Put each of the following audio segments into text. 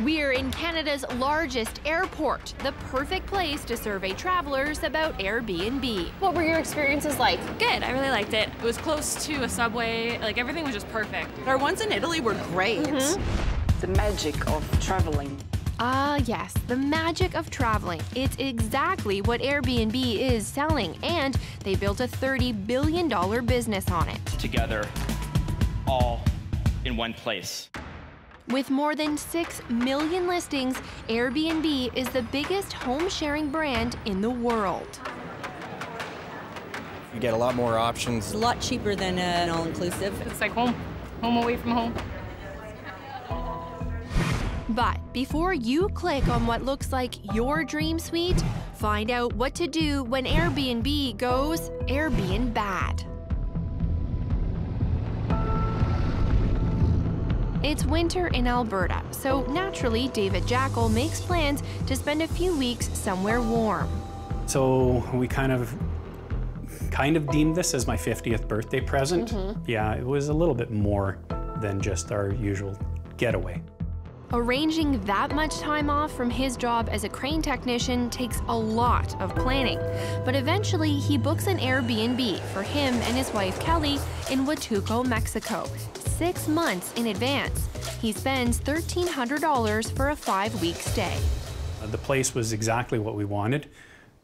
We're in Canada's largest airport, the perfect place to survey travelers about Airbnb. What were your experiences like? Good, I really liked it. It was close to a subway, like everything was just perfect. Our ones in Italy were great. The magic of traveling. Ah, yes, the magic of traveling. It's exactly what Airbnb is selling, and they built a $30 billion business on it. Together, all in one place. With more than 6 million listings, Airbnb is the biggest home-sharing brand in the world. You get a lot more options. It's a lot cheaper than an all-inclusive. It's like home away from home. But before you click on what looks like your dream suite, find out what to do when Airbnb goes Airbnb bad. It's winter in Alberta, so naturally David Jackal makes plans to spend a few weeks somewhere warm. So we kind of deemed this as my 50th birthday present. Yeah, it was a little bit more than just our usual getaway. Arranging that much time off from his job as a crane technician takes a lot of planning, but eventually he books an Airbnb for him and his wife Kelly in Huatulco, Mexico, 6 months in advance. He spends $1,300 for a 5-week stay. The place was exactly what we wanted,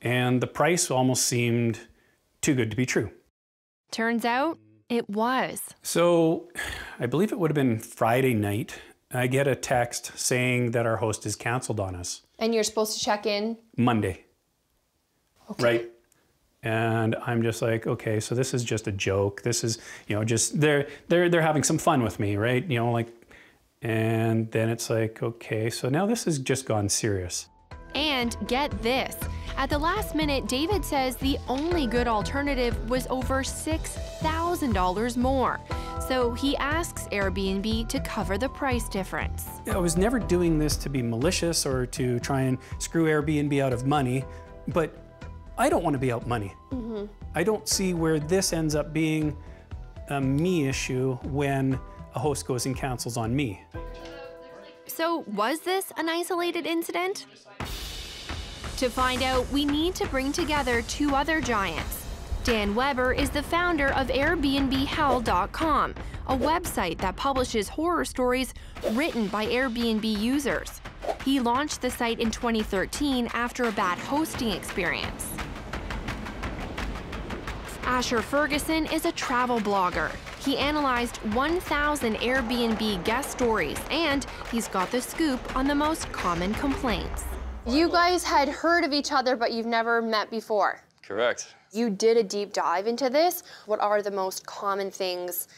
and the price almost seemed too good to be true. Turns out, it was. So, I believe it would have been Friday night. I get a text saying that our host is canceled on us. And you're supposed to check in? Monday. Okay. Right? And I'm just like, okay, so this is just a joke. This is, you know, just, they're having some fun with me, right? You know, like, and then it's like, okay, so now this has just gone serious. And get this, at the last minute, David says the only good alternative was over $6,000 more. So he asks Airbnb to cover the price difference. I was never doing this to be malicious or to try and screw Airbnb out of money, but I don't want to be out money. I don't see where this ends up being a me issue when a host goes and cancels on me. So was this an isolated incident? To find out, we need to bring together 2 other giants. Dan Weber is the founder of AirbnbHell.com, a website that publishes horror stories written by Airbnb users. He launched the site in 2013 after a bad hosting experience. Asher Ferguson is a travel blogger. He analyzed 1,000 Airbnb guest stories, and he's got the scoop on the most common complaints. You guys had heard of each other, but you've never met before. Correct. You did a deep dive into this. What are the most common things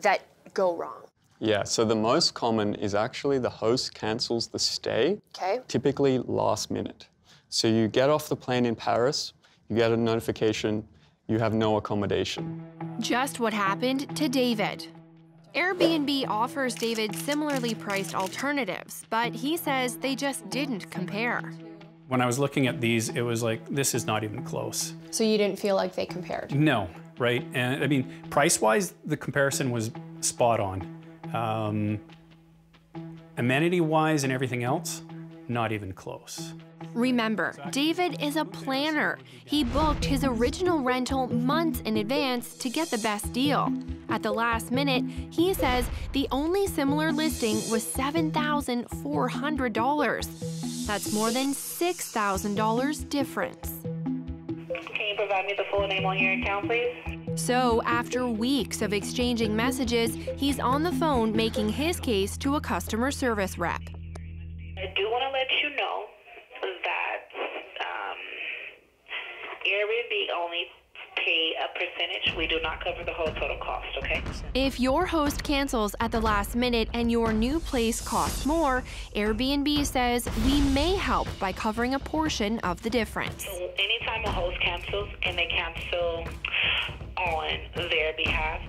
that go wrong? Yeah, so the most common is actually the host cancels the stay, typically last minute. So you get off the plane in Paris, you get a notification, you have no accommodation. Just what happened to David. Airbnb offers David similarly priced alternatives, but he says they just didn't compare. When I was looking at these, it was like, this is not even close. So you didn't feel like they compared? No, right? And I mean, price-wise, the comparison was spot on. Amenity-wise and everything else, not even close. Remember, David is a planner. He booked his original rental months in advance to get the best deal. At the last minute, he says the only similar listing was $7,400. That's more than $6,000 difference. Can you provide me the full name on your account, please? So, after weeks of exchanging messages, he's on the phone making his case to a customer service rep. I do want to let you know that Airbnb only pay a percentage. We do not cover the whole total cost, okay? If your host cancels at the last minute and your new place costs more, Airbnb says we may help by covering a portion of the difference. So anytime a host cancels and they cancel on their behalf,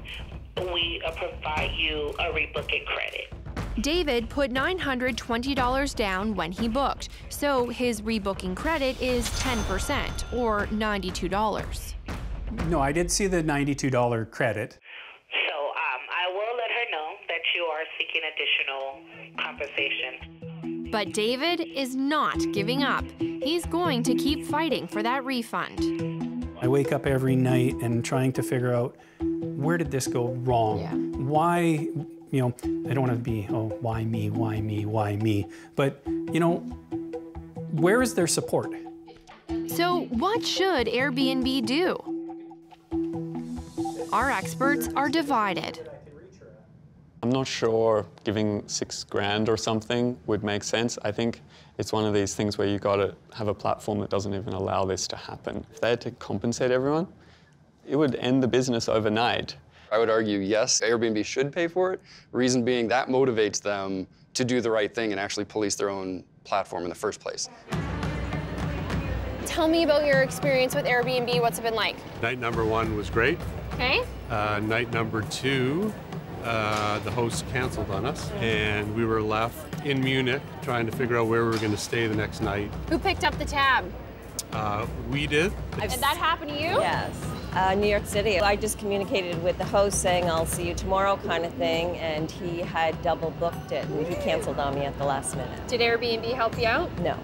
we provide you a rebooking credit. David put $920 down when he booked, so his rebooking credit is 10%, or $92. No, I did see the $92 credit. So I will let her know that you are seeking additional compensation. But David is not giving up. He's going to keep fighting for that refund. I wake up every night and trying to figure out, where did this go wrong? Yeah. Why, you know, I don't want to be, oh, why me, why me, why me? But, you know, where is their support? So what should Airbnb do? Our experts are divided. I'm not sure giving $6,000 or something would make sense. I think it's one of these things where you got to have a platform that doesn't even allow this to happen. If they had to compensate everyone, it would end the business overnight. I would argue, yes, Airbnb should pay for it. Reason being, that motivates them to do the right thing and actually police their own platform in the first place. Tell me about your experience with Airbnb. What's it been like? Night number 1 was great. Okay. Night number 2, the host canceled on us, and we were left in Munich trying to figure out where we were going to stay the next night. Who picked up the tab? We did. Did that happen to you? Yes. New York City. I just communicated with the host saying, I'll see you tomorrow kind of thing, and he had double booked it, and he canceled on me at the last minute. Did Airbnb help you out? No.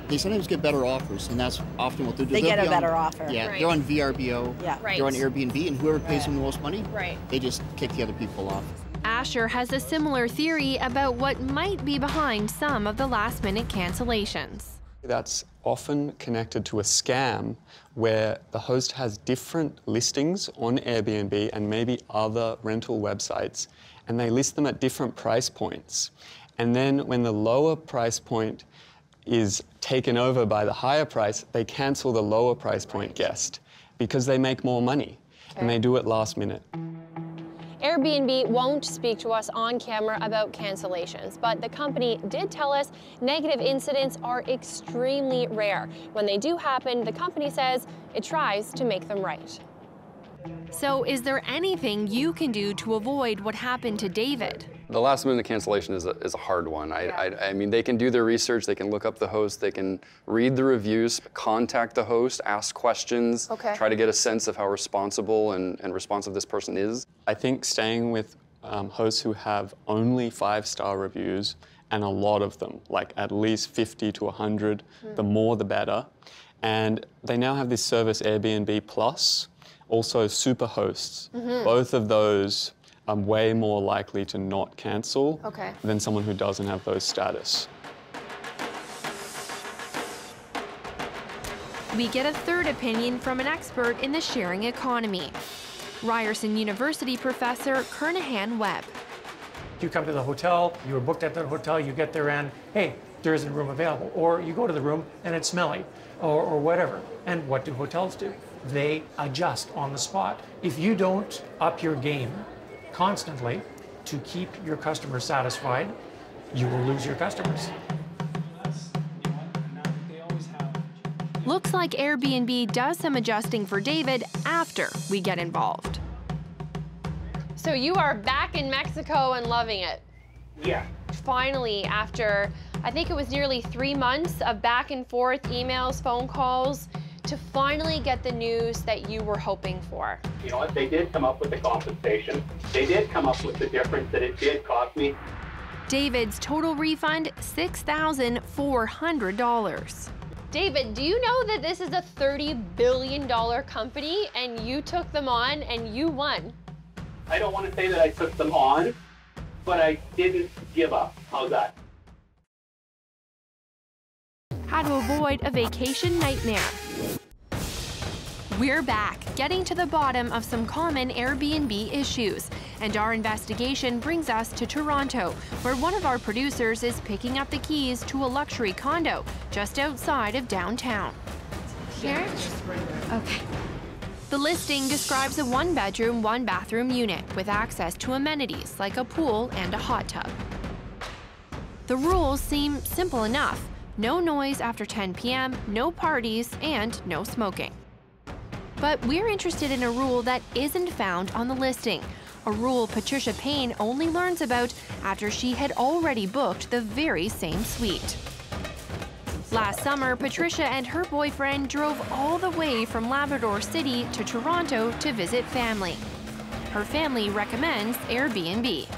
They sometimes get better offers, and that's often what they do. They get a better offer. Yeah, Right. they're on VRBO, Yeah. Right. they're on Airbnb, and whoever pays them the most money, Right. they just kick the other people off. Asher has a similar theory about what might be behind some of the last-minute cancellations. That's often connected to a scam where the host has different listings on Airbnb and maybe other rental websites, and they list them at different price points. And then when the lower price point is taken over by the higher price, they cancel the lower price point guest because they make more money, and they do it last minute. Airbnb won't speak to us on camera about cancellations, but the company did tell us negative incidents are extremely rare. When they do happen, the company says it tries to make them right. So is there anything you can do to avoid what happened to David? The last minute cancellation is a hard one. I mean, they can do their research, they can look up the host, they can read the reviews, contact the host, ask questions, try to get a sense of how responsible and responsive this person is. I think staying with hosts who have only 5-star reviews, and a lot of them, like at least 50 to 100, the more the better. And they now have this service, Airbnb Plus, also super hosts. Both of those are way more likely to not cancel than someone who doesn't have those status. We get a third opinion from an expert in the sharing economy. Ryerson University professor Kernahan Webb. You come to the hotel, you were booked at the hotel, you get there and, hey, there isn't a room available. Or you go to the room and it's smelly, or whatever. And what do hotels do? They adjust on the spot. If you don't up your game constantly to keep your customers satisfied, you will lose your customers. Looks like Airbnb does some adjusting for David after we get involved. So you are back in Mexico and loving it. Yeah. Finally, after I think it was nearly 3 months of back and forth emails, phone calls, to finally get the news that you were hoping for. You know what, they did come up with the compensation. They did come up with the difference that it did cost me. David's total refund, $6,400. David, do you know that this is a $30 billion company and you took them on and you won? I don't want to say that I took them on, but I didn't give up. How's that? How to avoid a vacation nightmare. We're back, getting to the bottom of some common Airbnb issues. And our investigation brings us to Toronto, where one of our producers is picking up the keys to a luxury condo just outside of downtown. Here? Okay. The listing describes a 1-bedroom, 1-bathroom unit with access to amenities like a pool and a hot tub. The rules seem simple enough. No noise after 10 p.m., no parties, and no smoking. But we're interested in a rule that isn't found on the listing, a rule Patricia Payne only learns about after she had already booked the very same suite. Last summer, Patricia and her boyfriend drove all the way from Labrador City to Toronto to visit family. Her family recommends Airbnb.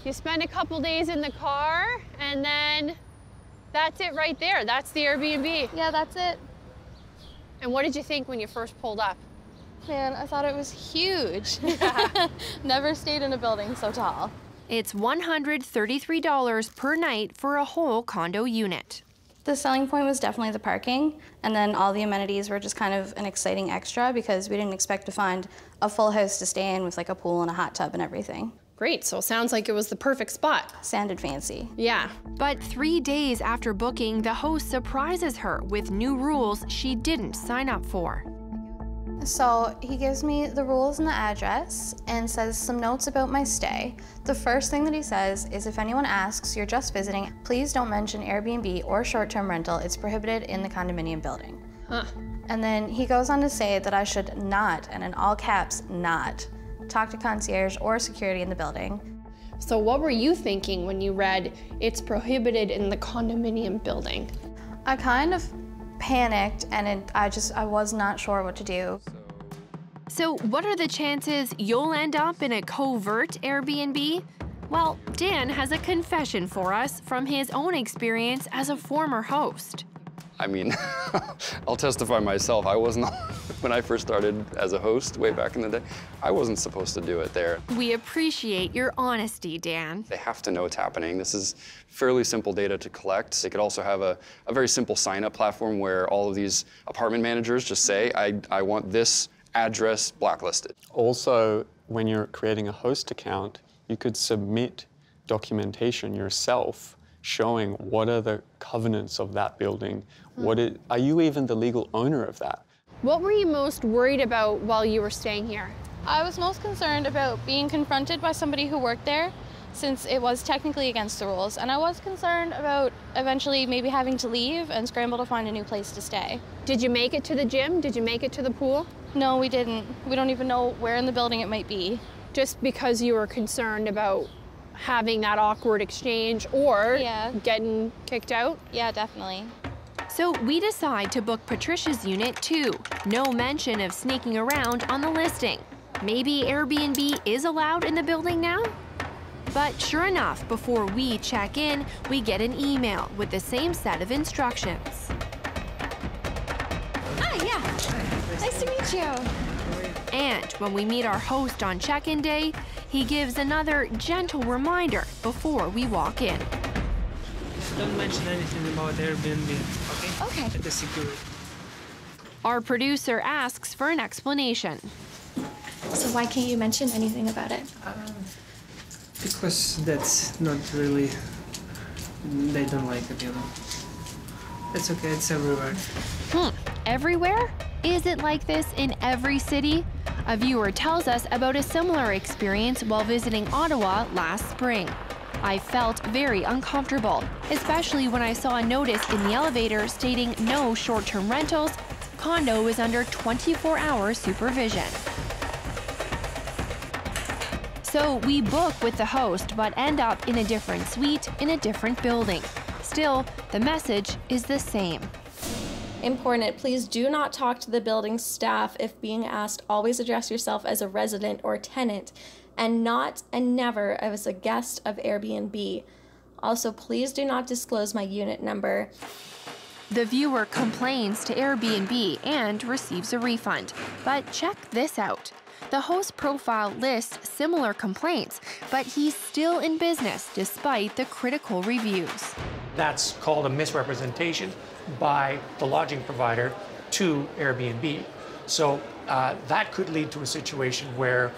You spend a couple days in the car, and then that's it right there. That's the Airbnb. Yeah, that's it. And what did you think when you first pulled up? Man, I thought it was huge. Never stayed in a building so tall. It's $133 per night for a whole condo unit. The selling point was definitely the parking, and then all the amenities were just kind of an exciting extra because we didn't expect to find a full house to stay in with like a pool and a hot tub and everything. Great, so it sounds like it was the perfect spot. Sounded fancy. Yeah. But 3 days after booking, the host surprises her with new rules she didn't sign up for. So he gives me the rules and the address and says some notes about my stay. The first thing that he says is if anyone asks, you're just visiting, please don't mention Airbnb or short-term rental. It's prohibited in the condominium building. Huh. And then he goes on to say that I should not, and in all caps, not, talk to concierge or security in the building. So what were you thinking when you read, it's prohibited in the condominium building? I kind of panicked and I was not sure what to do. So what are the chances you'll end up in a covert Airbnb? Well, Dan has a confession for us from his own experience as a former host. I mean, I'll testify myself. I wasn't, when I first started as a host way back in the day, I wasn't supposed to do it there. We appreciate your honesty, Dan. They have to know what's happening. This is fairly simple data to collect. They could also have a very simple sign-up platform where all of these apartment managers just say, I want this address blacklisted. Also, when you're creating a host account, you could submit documentation yourself showing what are the covenants of that building. Are you even the legal owner of that? What were you most worried about while you were staying here? I was most concerned about being confronted by somebody who worked there, since it was technically against the rules. And I was concerned about eventually maybe having to leave and scramble to find a new place to stay. Did you make it to the gym? Did you make it to the pool? No, we didn't. We don't even know where in the building it might be. Just because you were concerned about having that awkward exchange or getting kicked out? Yeah, definitely. So we decide to book Patricia's unit too. No mention of sneaking around on the listing. Maybe Airbnb is allowed in the building now? But sure enough, before we check in, we get an email with the same set of instructions. Hi, yeah. Nice to meet you. And when we meet our host on check-in day, he gives another gentle reminder before we walk in. Don't mention anything about Airbnb, okay? Okay. At the security. Our producer asks for an explanation. So why can't you mention anything about it? Because that's not really, they don't like it, you know. It's okay, it's everywhere. Everywhere? Is it like this in every city? A viewer tells us about a similar experience while visiting Ottawa last spring. I felt very uncomfortable, especially when I saw a notice in the elevator stating no short-term rentals, condo is under 24-hour supervision. So we book with the host but end up in a different suite in a different building. Still, the message is the same. Important, please do not talk to the building staff if being asked. Always address yourself as a resident or tenant and not and never as a guest of Airbnb. Also, please do not disclose my unit number. The viewer complains to Airbnb and receives a refund. But check this out. The host profile lists similar complaints, but he's still in business despite the critical reviews. That's called a misrepresentation by the lodging provider to Airbnb. So that could lead to a situation where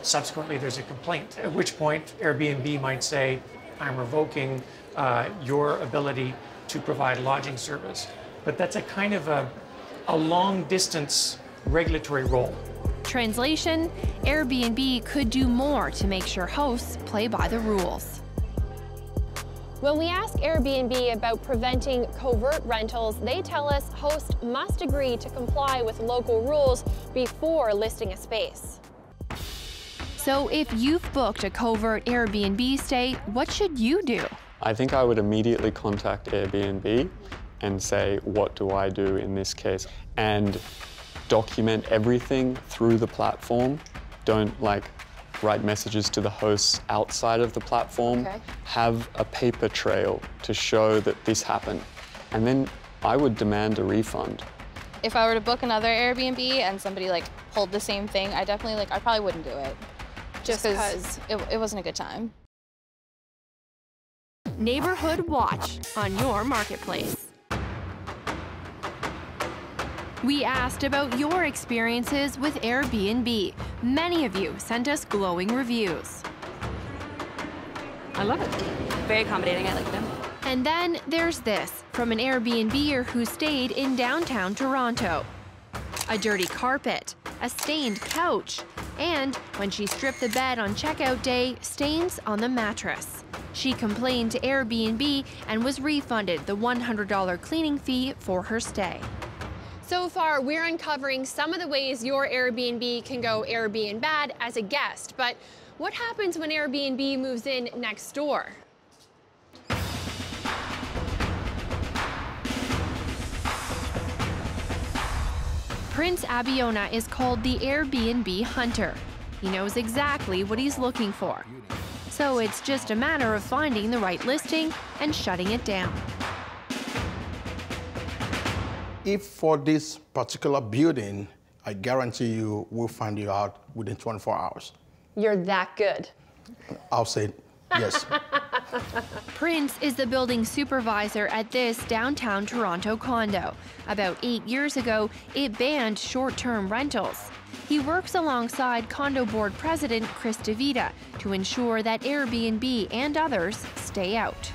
subsequently there's a complaint, at which point Airbnb might say, I'm revoking your ability to provide lodging service. But that's a kind of a long distance regulatory role. Translation, Airbnb could do more to make sure hosts play by the rules. When we ask Airbnb about preventing covert rentals, they tell us hosts must agree to comply with local rules before listing a space. So if you've booked a covert Airbnb stay, what should you do? I think I would immediately contact Airbnb and say, what do I do in this case? And document everything through the platform. Don't write messages to the hosts outside of the platform, have a paper trail to show that this happened. And then I would demand a refund. If I were to book another Airbnb and somebody like pulled the same thing, I probably wouldn't do it. Just because it wasn't a good time. Neighborhood Watch on your marketplace. We asked about your experiences with Airbnb. Many of you sent us glowing reviews. I love it. Very accommodating, I like them. And then there's this from an Airbnber who stayed in downtown Toronto. A dirty carpet, a stained couch, and when she stripped the bed on checkout day, stains on the mattress. She complained to Airbnb and was refunded the $100 cleaning fee for her stay. So far, we're uncovering some of the ways your Airbnb can go Airbnb bad as a guest. But what happens when Airbnb moves in next door? Prince Abiona is called the Airbnb hunter. He knows exactly what he's looking for. So it's just a matter of finding the right listing and shutting it down. If for this particular building, I guarantee you we'll find you out within 24 hours. You're that good. I'll say yes. Prince is the building supervisor at this downtown Toronto condo. About 8 years ago, it banned short-term rentals. He works alongside condo board president Chris DeVita to ensure that Airbnb and others stay out.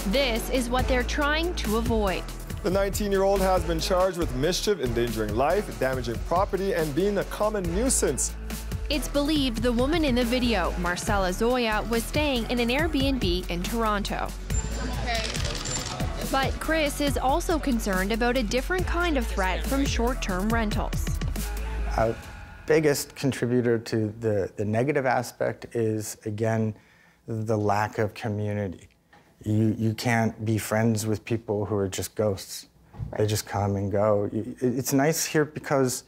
This is what they're trying to avoid. The 19-year-old has been charged with mischief, endangering life, damaging property, and being a common nuisance. It's believed the woman in the video, Marcella Zoya, was staying in an Airbnb in Toronto. But Chris is also concerned about a different kind of threat from short-term rentals. Our biggest contributor to the negative aspect is, again, the lack of community. You can't be friends with people who are just ghosts. They just come and go. It's nice here because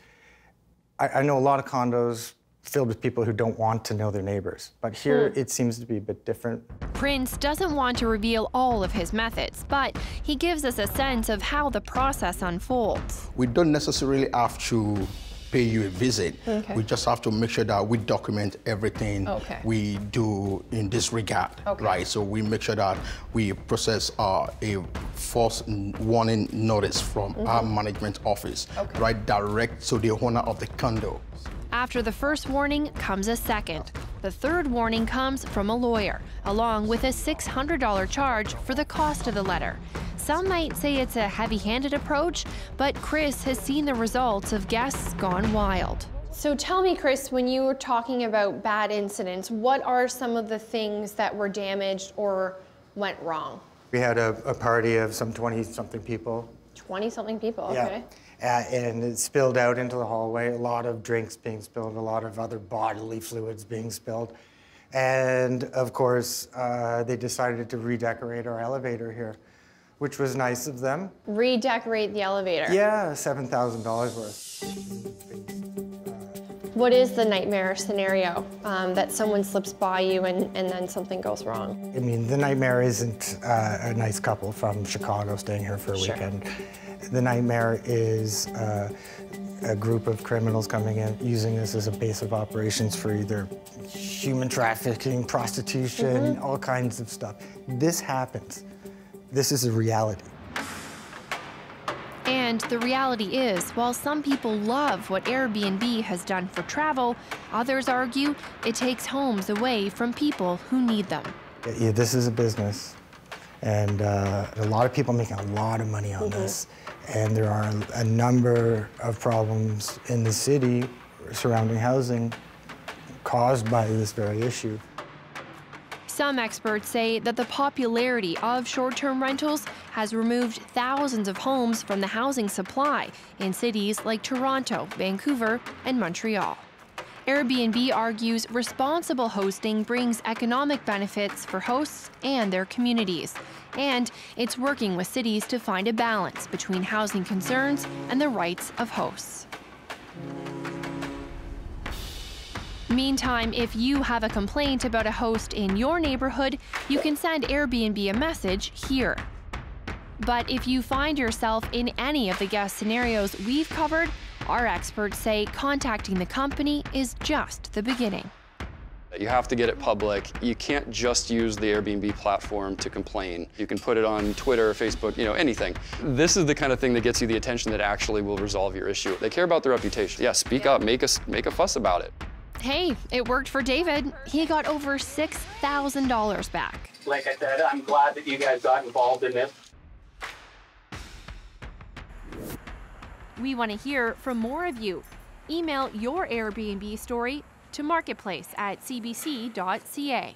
I know a lot of condos filled with people who don't want to know their neighbors. But here it seems to be a bit different. Prince doesn't want to reveal all of his methods, but he gives us a sense of how the process unfolds. We don't necessarily have to pay you a visit. We just have to make sure that we document everything we do in this regard, right? So we make sure that we process a false warning notice from our management office, right, direct to the owner of the condo. After the first warning comes a second. The third warning comes from a lawyer, along with a $600 charge for the cost of the letter. Some might say it's a heavy-handed approach, but Chris has seen the results of guests gone wild. So tell me, Chris, when you were talking about bad incidents, what are some of the things that were damaged or went wrong? We had a party of some 20-something people. 20-something people, okay. And it spilled out into the hallway, a lot of drinks being spilled, a lot of other bodily fluids being spilled. And of course, they decided to redecorate our elevator here, which was nice of them. Redecorate the elevator? Yeah, $7,000 worth. What is the nightmare scenario that someone slips by you and then something goes wrong? I mean, the nightmare isn't a nice couple from Chicago staying here for a weekend. The nightmare is a group of criminals coming in, using this as a base of operations for either human trafficking, prostitution, all kinds of stuff. This happens. This is a reality. And the reality is, while some people love what Airbnb has done for travel, others argue it takes homes away from people who need them. Yeah, this is a business, and a lot of people making a lot of money on this. And there are a number of problems in the city surrounding housing caused by this very issue. Some experts say that the popularity of short-term rentals has removed thousands of homes from the housing supply in cities like Toronto, Vancouver, and Montreal. Airbnb argues responsible hosting brings economic benefits for hosts and their communities, and it's working with cities to find a balance between housing concerns and the rights of hosts. Meantime, if you have a complaint about a host in your neighborhood, you can send Airbnb a message here. But if you find yourself in any of the guest scenarios we've covered, our experts say contacting the company is just the beginning. You have to get it public. You can't just use the Airbnb platform to complain. You can put it on Twitter, Facebook, anything. This is the kind of thing that gets you the attention that actually will resolve your issue. They care about their reputation. Yeah, speak up, make a fuss about it. Hey, it worked for David. He got over $6,000 back. Like I said, I'm glad that you guys got involved in this. We want to hear from more of you. Email your Airbnb story to marketplace@cbc.ca.